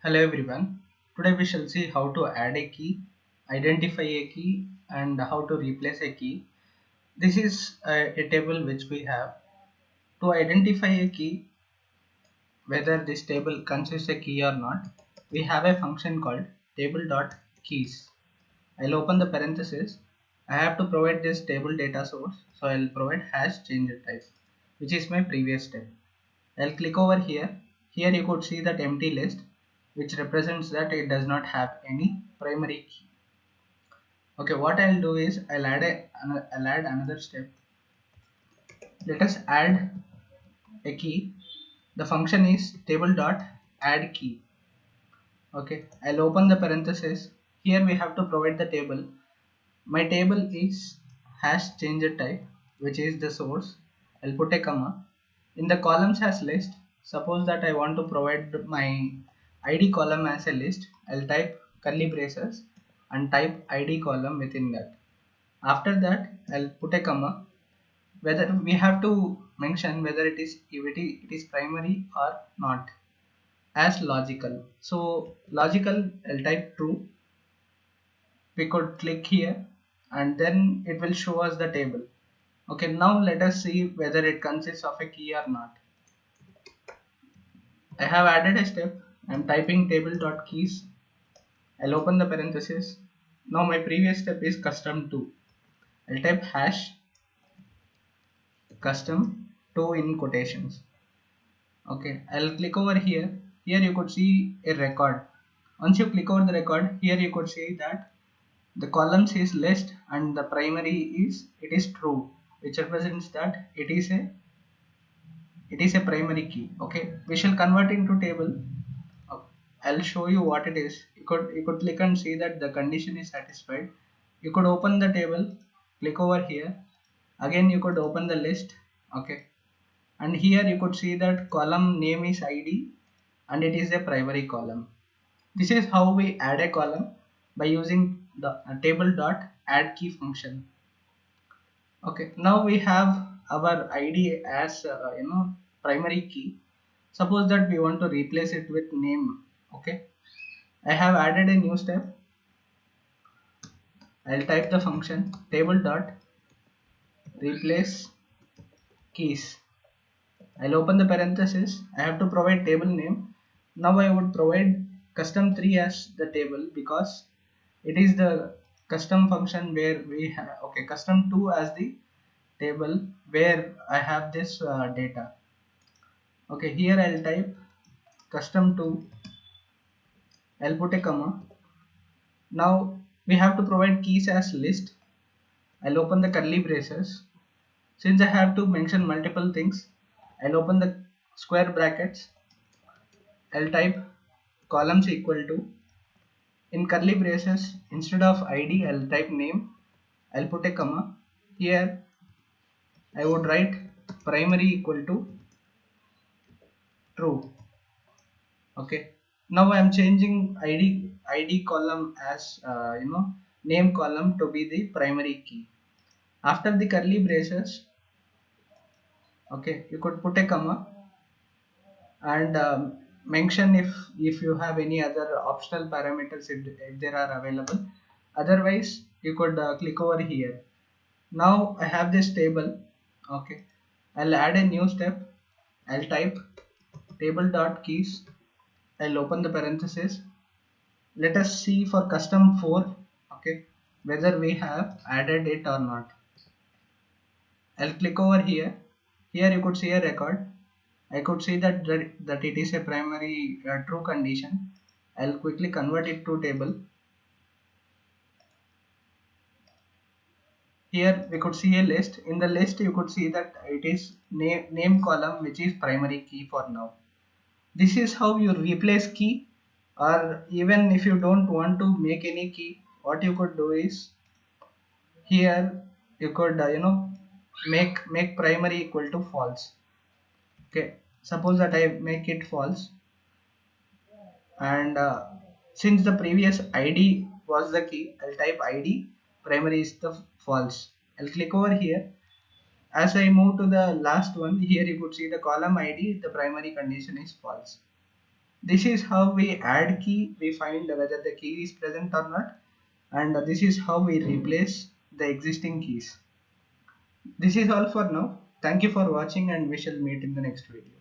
Hello everyone. Today we shall see how to add a key, identify a key and how to replace a key. This is a table which we have. To identify a key, whether this table consists a key or not, we have a function called table.keys. I'll open the parenthesis. I have to provide this table data source, so I'll provide hash change type, which is my previous step. I'll click over here. Here you could see that empty list, which represents that it does not have any primary key. Okay, what I'll do is I'll add another step. Let us add a key. The function is table.addKey. Okay, I'll open the parenthesis. Here we have to provide the table. My table is hash changer type, which is the source. I'll put a comma. In the columns as list, suppose that I want to provide my ID column as a list, I'll type curly braces and type ID column within that. After that, I'll put a comma. Whether we have to mention whether it is primary or not as logical. So logical, I'll type true. We could click here and then it will show us the table. Okay, now let us see whether it consists of a key or not. I have added a step. I'm typing table.keys. I'll open the parenthesis. Now my previous step is custom 2. I'll type hash custom 2 in quotations. Okay, I'll click over here. Here you could see a record. Once you click over the record, here you could see that the columns is list and the primary is it is true, which represents that it is a primary key. Okay, we shall convert into table. I'll show you what it is. You could click and see that the condition is satisfied. You could open the table, click over here. Again you could open the list. Okay, and here you could see that column name is ID and it is a primary column. This is how we add a column by using the table.addKey function. Okay, now we have our ID as primary key. Suppose that we want to replace it with name. Okay, I have added a new step. I'll type the function table.replace keys. I'll open the parenthesis. I have to provide table name. Now I would provide custom 3 as the table because it is the custom function where we have custom 2 as the table where I have this data. Okay, here I'll type custom 2. I'll put a comma. Now we have to provide keys as list. I'll open the curly braces. Since I have to mention multiple things, I'll open the square brackets. I'll type columns equal to, in curly braces instead of ID I'll type name. I'll put a comma. Here I would write primary equal to true. Okay, now I am changing ID column as name column to be the primary key. After the curly braces, okay, you could put a comma and mention if you have any other optional parameters if there are available. Otherwise you could click over here. Now I have this table. Okay, I'll add a new step. I'll type table.keys. I'll open the parenthesis. Let us see for custom 4, okay, whether we have added it or not. I'll click over here. Here you could see a record. I could see that it is a primary true condition. I'll quickly convert it to table. Here we could see a list. In the list you could see that it is name column, which is primary key for now. This is how you replace key, or even if you don't want to make any key, what you could do is here you could make primary equal to false. Okay, suppose that I make it false, and since the previous ID was the key, I'll type ID, primary is the false. I'll click over here. As I move to the last one, here you could see the column ID, the primary condition is false. This is how we add key, we find whether the key is present or not, and this is how we replace the existing keys. This is all for now. Thank you for watching and we shall meet in the next video.